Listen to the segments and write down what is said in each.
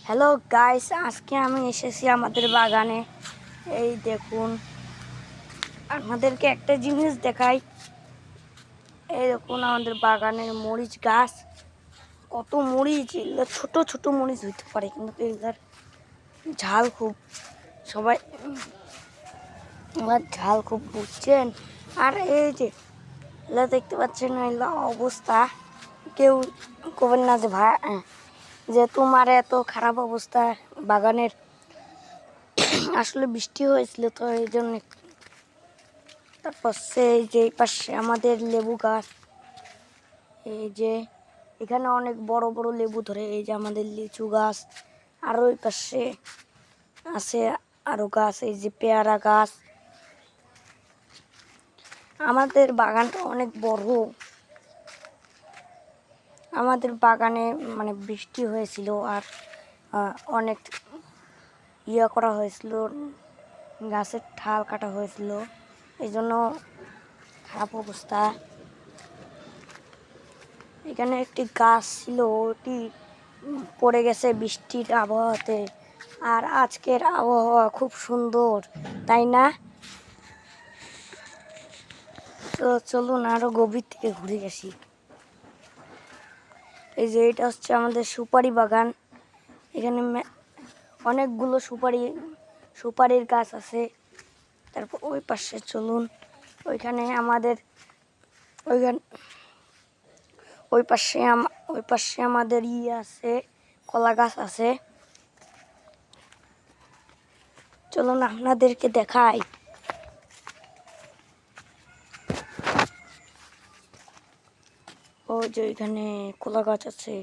Hello guys, আজকে আমি এসেছি আমাদের বাগানে। এই দেখুন, আপনাদেরকে একটা জিনিস দেখাই। এই দেখুন আমাদের বাগানের মরিচ গাছ। কত মরিচ! এগুলো ছোট ছোট মরিচ হইতে পারে, কিন্তু এগুলার ঝাল খুব। সবাই ঝাল খুব, বুঝছেন? আর এই যে এগুলো দেখতে পাচ্ছেন, এগুলো অবস্থা কেউ কবেন না যে ভাই যে তোমার এত খারাপ অবস্থা বাগানের। আসলে বৃষ্টি হয়েছিল তো এই জন্য। তারপর এই যে পাশে আমাদের লেবু গাছ, এই যে এখানে অনেক বড় বড় লেবু ধরে। এই যে আমাদের লিচু গাছ, আর ওই পাশে আছে আরো গাছ, এই যে পেয়ারা গাছ। আমাদের বাগানটা অনেক বড়। আমাদের বাগানে মানে বৃষ্টি হয়েছিল আর অনেক করা হয়েছিল, গাছের ঠাল কাটা হয়েছিল, এই জন্য খারাপ অবস্থা। এখানে একটি গাছ ছিল, ওটি পড়ে গেছে বৃষ্টির আবহাওয়াতে। আর আজকের আবহাওয়া খুব সুন্দর, তাই না? তো চলুন আরো গভীর থেকে ঘুরে আসি। এই যে এটা হচ্ছে আমাদের সুপারি বাগান। এখানে অনেকগুলো সুপারির গাছ আছে। তারপর ওই পাশে চলুন, ওইখানে আমাদের ওই পাশে আমাদের আছে, কলা গাছ আছে। চলুন আপনাদেরকে দেখাই। ও যে ওইখানে কলা গাছ আছে।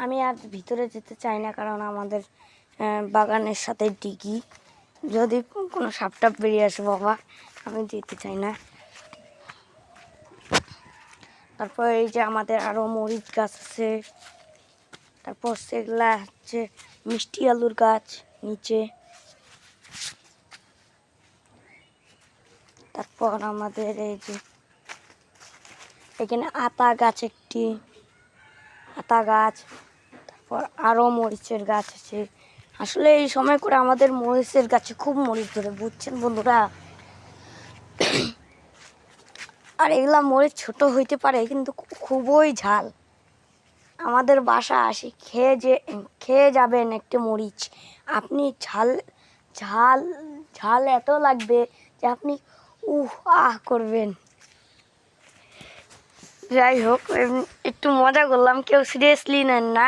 আমি আর ভিতরে যেতে চাই না, কারণ আমাদের বাগানের সাথে ডিগি, যদি কোনো সাপটাপ বেরিয়ে আসে বাবা, আমি যেতে চাই না। তারপর এই যে আমাদের আরো মরিচ গাছ আছে। তারপর সেগুলা হচ্ছে মিষ্টি আলুর গাছ নিচে। তারপর আমাদের এই যে এখানে আতা গাছ, একটি আতা গাছ। তারপর আরো মরিচের গাছ আছে। আসলে এই সময় করে আমাদের মরিচের গাছে খুব মরিচ ধরে, বুঝছেন বন্ধুরা? আর এগুলা মরিচ ছোট হইতে পারে, কিন্তু খুবই ঝাল। আমাদের বাসা আসি খেয়ে যাবেন একটি মরিচ, আপনি ঝাল ঝাল ঝাল এত লাগবে যে আপনি উহ আহ করবেন। যাই হোক, একটু মজা করলাম, কেউ সিরিয়াসলি নেন না।